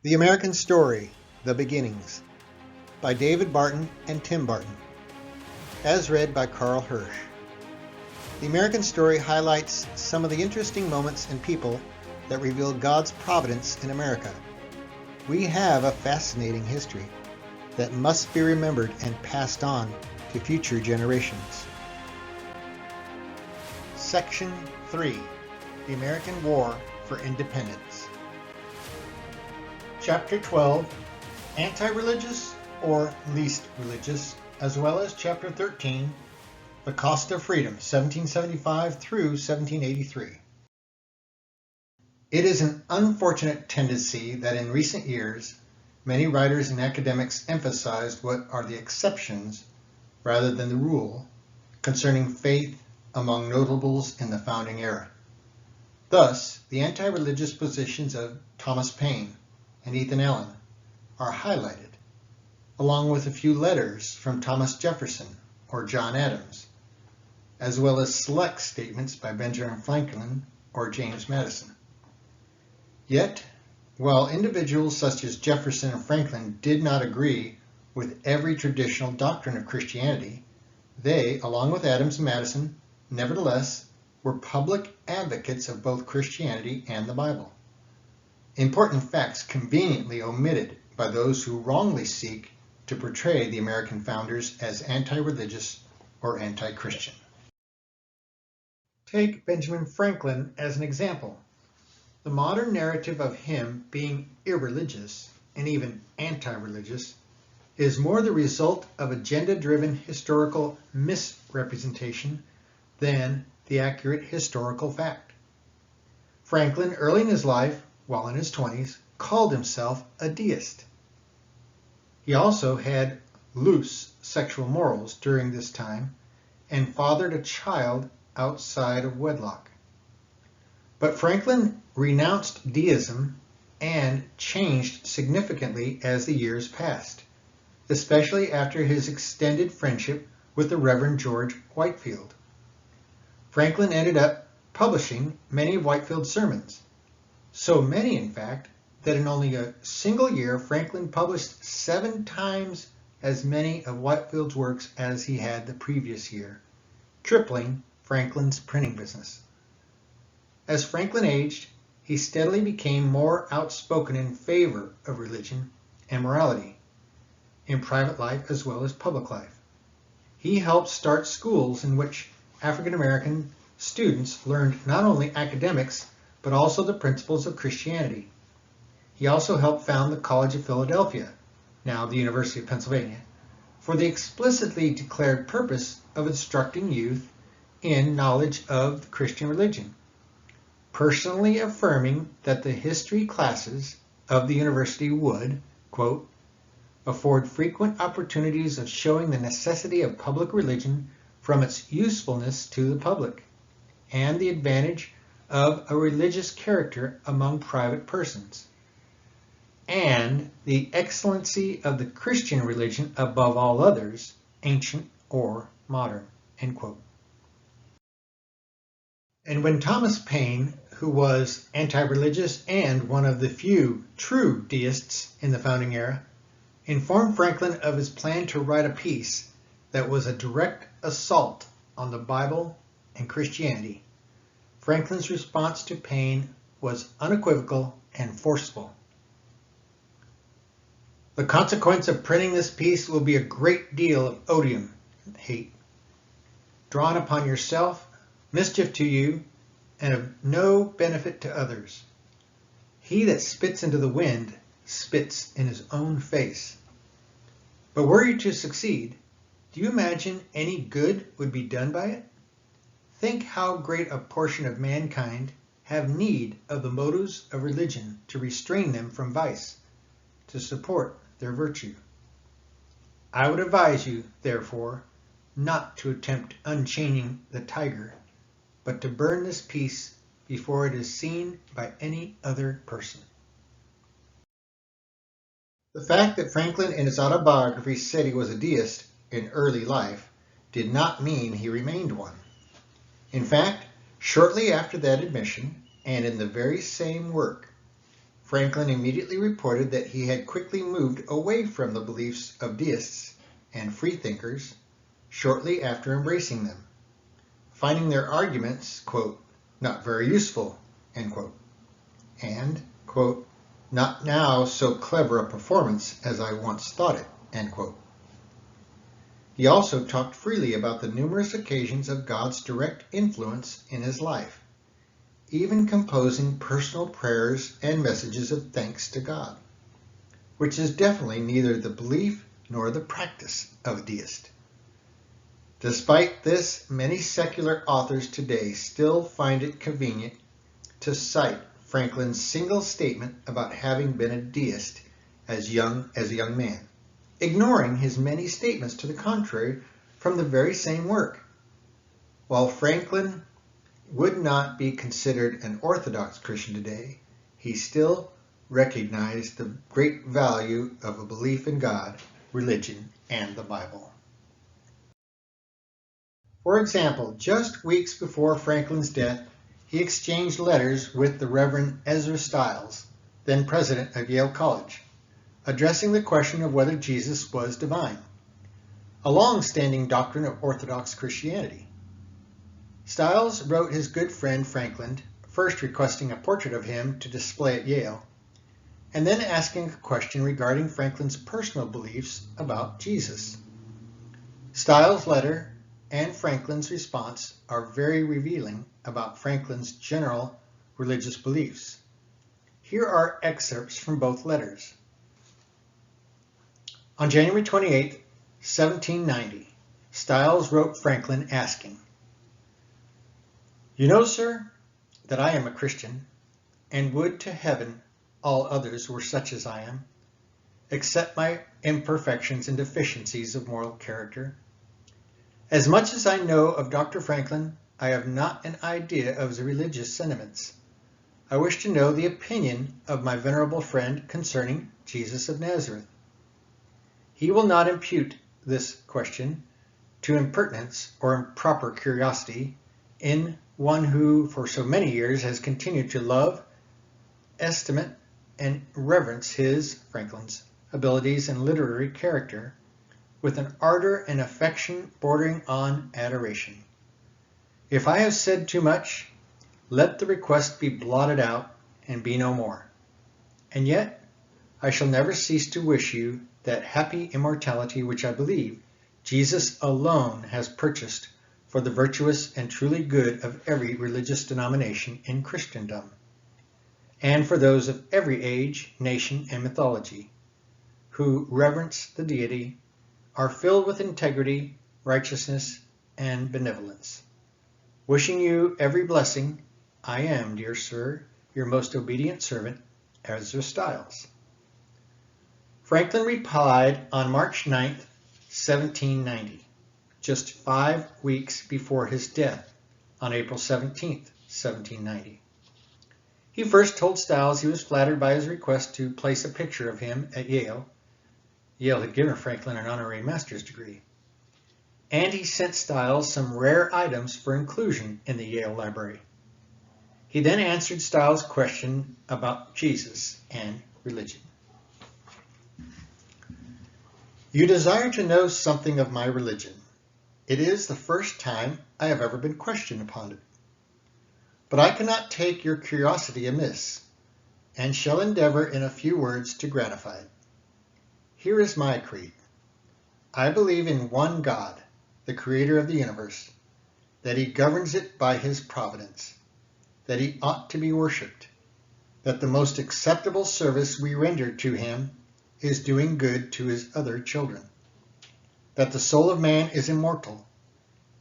The American Story, The Beginnings, by David Barton and Tim Barton, as read by Karl Hirsch. The American Story highlights some of the interesting moments and people that reveal God's providence in America. We have a fascinating history that must be remembered and passed on to future generations. Section 3, The American War for Independence. Chapter 12, Anti-Religious or Least Religious, as well as Chapter 13, The Cost of Freedom, 1775 through 1783. It is an unfortunate tendency that in recent years, many writers and academics emphasized what are the exceptions rather than the rule concerning faith among notables in the founding era. Thus, the anti-religious positions of Thomas Paine and Ethan Allen are highlighted, along with a few letters from Thomas Jefferson or John Adams, as well as select statements by Benjamin Franklin or James Madison. Yet, while individuals such as Jefferson and Franklin did not agree with every traditional doctrine of Christianity, they, along with Adams and Madison, nevertheless were public advocates of both Christianity and the Bible. Important facts conveniently omitted by those who wrongly seek to portray the American founders as anti-religious or anti-Christian. Take Benjamin Franklin as an example. The modern narrative of him being irreligious and even anti-religious is more the result of agenda-driven historical misrepresentation than the accurate historical fact. Franklin, early in his life, while in his 20s, called himself a deist. He also had loose sexual morals during this time and fathered a child outside of wedlock. But Franklin renounced deism and changed significantly as the years passed, especially after his extended friendship with the Reverend George Whitefield. Franklin ended up publishing many of Whitefield's sermons, so many, in fact, that in only a single year, Franklin published 7 times as many of Whitefield's works as he had the previous year, tripling Franklin's printing business. As Franklin aged, he steadily became more outspoken in favor of religion and morality, in private life as well as public life. He helped start schools in which African American students learned not only academics, but also the principles of Christianity. He also helped found the College of Philadelphia, now the University of Pennsylvania, for the explicitly declared purpose of instructing youth in knowledge of the Christian religion, personally affirming that the history classes of the university would, quote, afford frequent opportunities of showing the necessity of public religion from its usefulness to the public, and the advantage of a religious character among private persons, and the excellency of the Christian religion above all others, ancient or modern, end quote. And when Thomas Paine, who was anti-religious and one of the few true deists in the founding era, informed Franklin of his plan to write a piece that was a direct assault on the Bible and Christianity, Franklin's response to Paine was unequivocal and forceful. The consequence of printing this piece will be a great deal of odium, hate, drawn upon yourself, mischief to you, and of no benefit to others. He that spits into the wind spits in his own face. But were you to succeed, do you imagine any good would be done by it? Think how great a portion of mankind have need of the motives of religion to restrain them from vice, to support their virtue. I would advise you, therefore, not to attempt unchaining the tiger, but to burn this piece before it is seen by any other person. The fact that Franklin in his autobiography said he was a deist in early life did not mean he remained one. In fact, shortly after that admission, and in the very same work, Franklin immediately reported that he had quickly moved away from the beliefs of deists and freethinkers shortly after embracing them, finding their arguments, quote, not very useful, end quote, and, quote, not now so clever a performance as I once thought it, end quote. He also talked freely about the numerous occasions of God's direct influence in his life, even composing personal prayers and messages of thanks to God, which is definitely neither the belief nor the practice of a deist. Despite this, many secular authors today still find it convenient to cite Franklin's single statement about having been a deist as a young man, ignoring his many statements to the contrary from the very same work. While Franklin would not be considered an Orthodox Christian today, he still recognized the great value of a belief in God, religion, and the Bible. For example, just weeks before Franklin's death, he exchanged letters with the Reverend Ezra Stiles, then president of Yale College, addressing the question of whether Jesus was divine, a long-standing doctrine of Orthodox Christianity. Stiles wrote his good friend Franklin, first requesting a portrait of him to display at Yale, and then asking a question regarding Franklin's personal beliefs about Jesus. Stiles' letter and Franklin's response are very revealing about Franklin's general religious beliefs. Here are excerpts from both letters. On January 28, 1790, Stiles wrote Franklin asking, "You know, sir, that I am a Christian, and would to heaven all others were such as I am, except my imperfections and deficiencies of moral character. As much as I know of Dr. Franklin, I have not an idea of his religious sentiments. I wish to know the opinion of my venerable friend concerning Jesus of Nazareth. He will not impute this question to impertinence or improper curiosity in one who for so many years has continued to love, estimate, and reverence his, Franklin's, abilities and literary character with an ardor and affection bordering on adoration. If I have said too much, let the request be blotted out and be no more. And yet I shall never cease to wish you that happy immortality which I believe Jesus alone has purchased for the virtuous and truly good of every religious denomination in Christendom, and for those of every age, nation, and mythology, who reverence the deity, are filled with integrity, righteousness, and benevolence. Wishing you every blessing, I am, dear sir, your most obedient servant, Ezra Stiles." Franklin replied on March 9, 1790. Just 5 weeks before his death, on April 17, 1790. He first told Stiles he was flattered by his request to place a picture of him at Yale. Yale had given Franklin an honorary master's degree. And he sent Stiles some rare items for inclusion in the Yale library. He then answered Stiles' question about Jesus and religion. "You desire to know something of my religion. It is the first time I have ever been questioned upon it. But I cannot take your curiosity amiss, and shall endeavor in a few words to gratify it. Here is my creed. I believe in one God, the creator of the universe, that he governs it by his providence, that he ought to be worshipped, that the most acceptable service we render to him is doing good to his other children, that the soul of man is immortal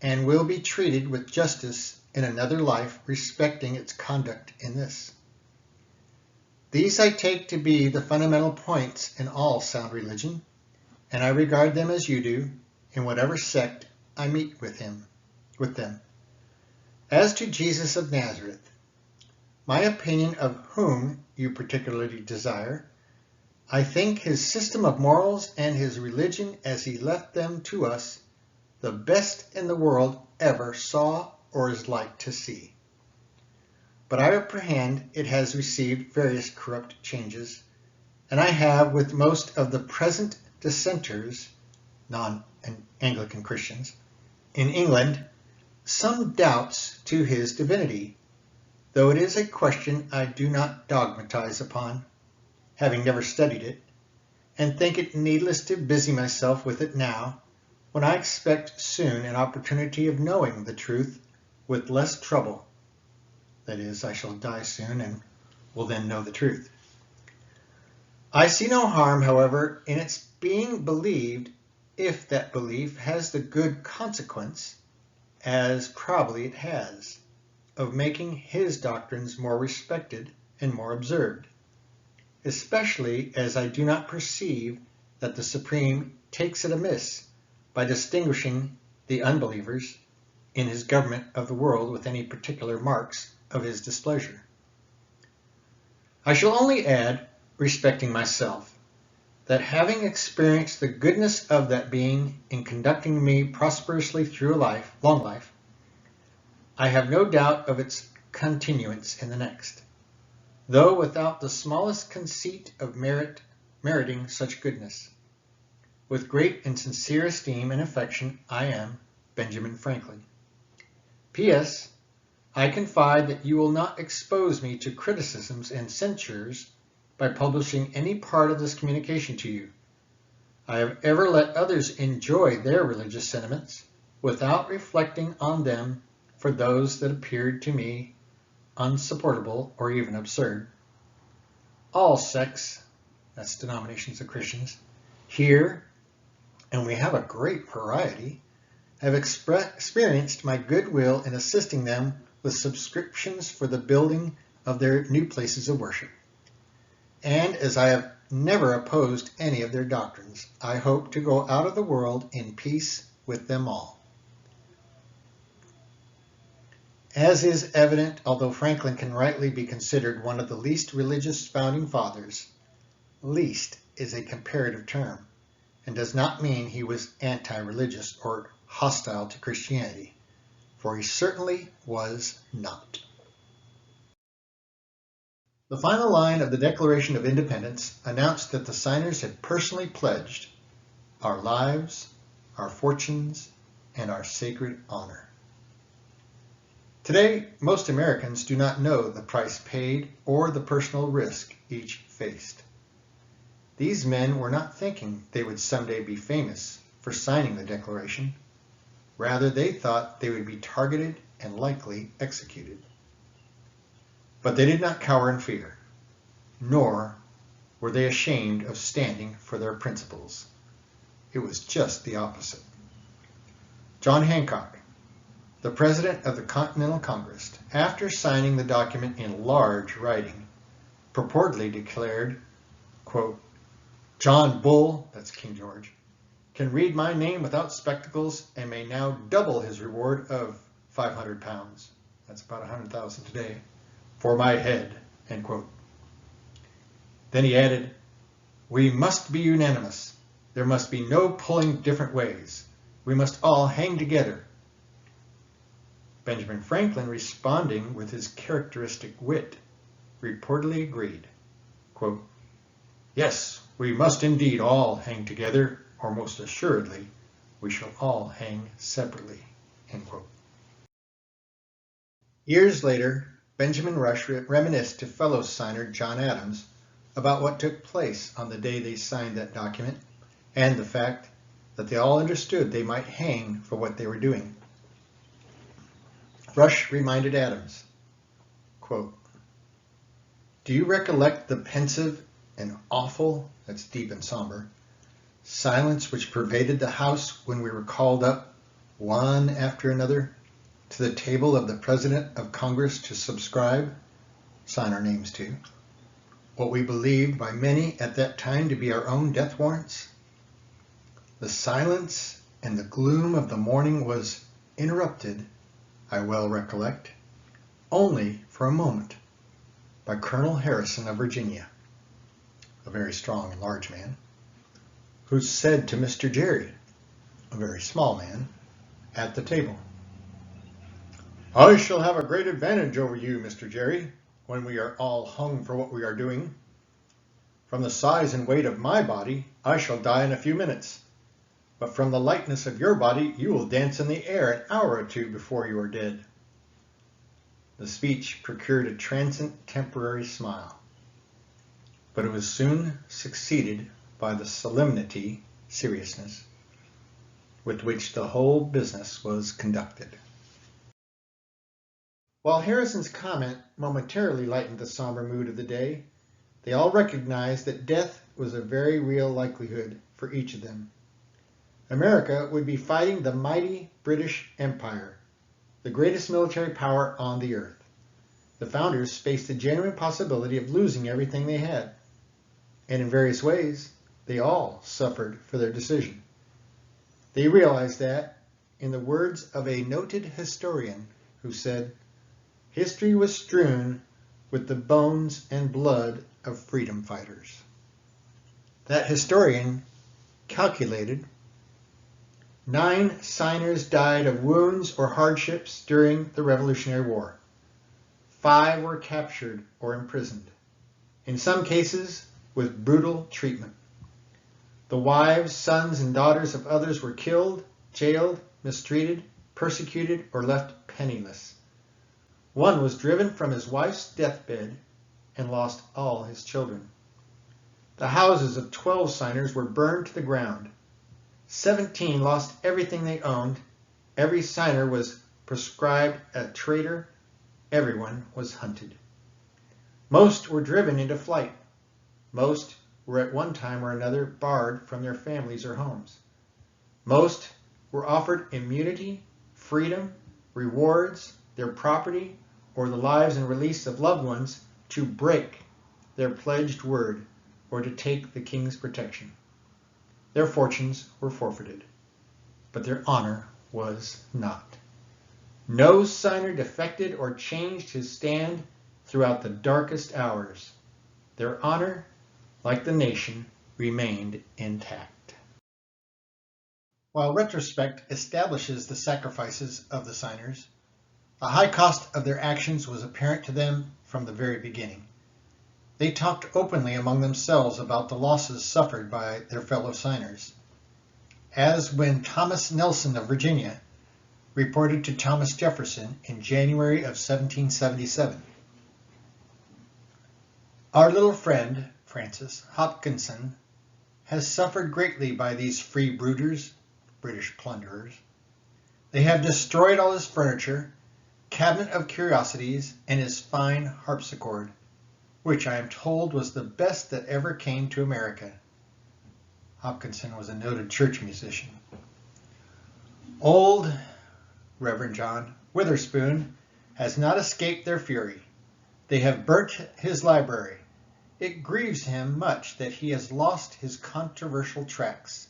and will be treated with justice in another life respecting its conduct in this. These I take to be the fundamental points in all sound religion, and I regard them as you do in whatever sect I meet with them. As to Jesus of Nazareth, my opinion of whom you particularly desire, I think his system of morals and his religion as he left them to us the best in the world ever saw or is like to see. but I apprehend it has received various corrupt changes, and I have, with most of the present dissenters, non-Anglican Christians, in England, some doubts to his divinity, though it is a question I do not dogmatize upon, having never studied it, and think it needless to busy myself with it now, when I expect soon an opportunity of knowing the truth with less trouble. That is, I shall die soon and will then know the truth. I see no harm, however, in its being believed if that belief has the good consequence, as probably it has, of making his doctrines more respected and more observed, especially as I do not perceive that the Supreme takes it amiss by distinguishing the unbelievers in his government of the world with any particular marks of his displeasure. I shall only add, respecting myself, that having experienced the goodness of that being in conducting me prosperously through a long life, I have no doubt of its continuance in the next, though without the smallest conceit of meriting such goodness. With great and sincere esteem and affection, I am, Benjamin Franklin. P.S. I confide that you will not expose me to criticisms and censures by publishing any part of this communication to you. I have ever let others enjoy their religious sentiments without reflecting on them for those that appeared to me unsupportable or even absurd. All sects, that's denominations of Christians, here, and we have a great variety, have experienced my goodwill in assisting them with subscriptions for the building of their new places of worship. And as I have never opposed any of their doctrines, I hope to go out of the world in peace with them all. As is evident, although Franklin can rightly be considered one of the least religious founding fathers, least is a comparative term, and does not mean he was anti-religious or hostile to Christianity, for he certainly was not. The final line of the Declaration of Independence announced that the signers had personally pledged our lives, our fortunes, and our sacred honor. Today, most Americans do not know the price paid or the personal risk each faced. These men were not thinking they would someday be famous for signing the Declaration. Rather, they thought they would be targeted and likely executed. But they did not cower in fear, nor were they ashamed of standing for their principles. It was just the opposite. John Hancock, the President of the Continental Congress, after signing the document in large writing, purportedly declared, quote, "John Bull," that's King George, "can read my name without spectacles and may now double his reward of £500, that's about 100,000 today, for my head," end quote. Then he added, "We must be unanimous. There must be no pulling different ways. We must all hang together." Benjamin Franklin, responding with his characteristic wit, reportedly agreed, quote, "Yes, we must indeed all hang together, or most assuredly, we shall all hang separately," end quote. Years later, Benjamin Rush reminisced to fellow signer John Adams about what took place on the day they signed that document and the fact that they all understood they might hang for what they were doing. Rush reminded Adams, quote, "Do you recollect the pensive and awful," that's deep and somber, "silence which pervaded the house when we were called up, one after another, to the table of the President of Congress to subscribe, sign our names to, what we believed by many at that time to be our own death warrants? The silence and the gloom of the morning was interrupted, I well recollect, only for a moment, by Colonel Harrison of Virginia, a very strong and large man, who said to Mr. Gerry, a very small man, at the table, I shall have a great advantage over you, Mr. Jerry, when we are all hung for what we are doing. From the size and weight of my body, I shall die in a few minutes. But from the lightness of your body, you will dance in the air an hour or two before you are dead. The speech procured a transient, temporary smile, but it was soon succeeded by the solemnity, seriousness, with which the whole business was conducted. While Harrison's comment momentarily lightened the somber mood of the day, they all recognized that death was a very real likelihood for each of them. America would be fighting the mighty British Empire, the greatest military power on the earth. The founders faced the genuine possibility of losing everything they had, and in various ways, they all suffered for their decision. They realized that, in the words of a noted historian who said, "History was strewn with the bones and blood of freedom fighters." That historian calculated 9 signers died of wounds or hardships during the Revolutionary War. 5 were captured or imprisoned, in some cases with brutal treatment. The wives, sons, and daughters of others were killed, jailed, mistreated, persecuted, or left penniless. One was driven from his wife's deathbed and lost all his children. The houses of 12 signers were burned to the ground. 17 lost everything they owned. Every signer was proscribed a traitor. Everyone was hunted. Most were driven into flight. Most were at one time or another barred from their families or homes. Most were offered immunity, freedom, rewards, their property, or the lives and release of loved ones to break their pledged word or to take the king's protection. Their fortunes were forfeited, but their honor was not. No signer defected or changed his stand throughout the darkest hours. Their honor, like the nation, remained intact. While retrospect establishes the sacrifices of the signers, the high cost of their actions was apparent to them from the very beginning. They talked openly among themselves about the losses suffered by their fellow signers, as when Thomas Nelson of Virginia reported to Thomas Jefferson in January of 1777. "Our little friend, Francis Hopkinson, has suffered greatly by these freebooters, British plunderers. They have destroyed all his furniture, cabinet of curiosities, and his fine harpsichord, which I am told was the best that ever came to America." Hopkinson was a noted church musician. "Old Reverend John Witherspoon has not escaped their fury. They have burnt his library. It grieves him much that he has lost his controversial tracts."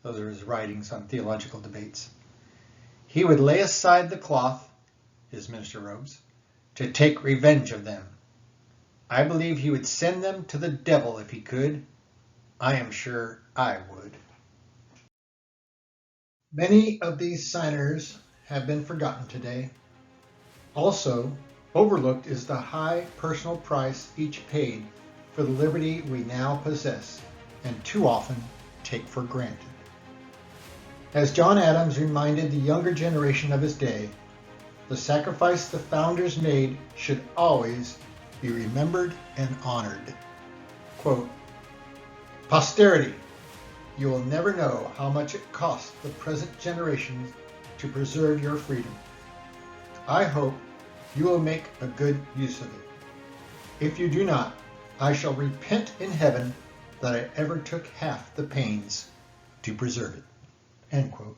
Those are his writings on theological debates. "He would lay aside the cloth," his minister robes, "to take revenge of them. I believe he would send them to the devil if he could. I am sure I would." Many of these signers have been forgotten today. Also, overlooked is the high personal price each paid for the liberty we now possess and too often take for granted. As John Adams reminded the younger generation of his day, the sacrifice the founders made should always be remembered and honored. Quote, "Posterity, you will never know how much it cost the present generation to preserve your freedom. I hope you will make a good use of it. If you do not, I shall repent in heaven that I ever took half the pains to preserve it." End quote.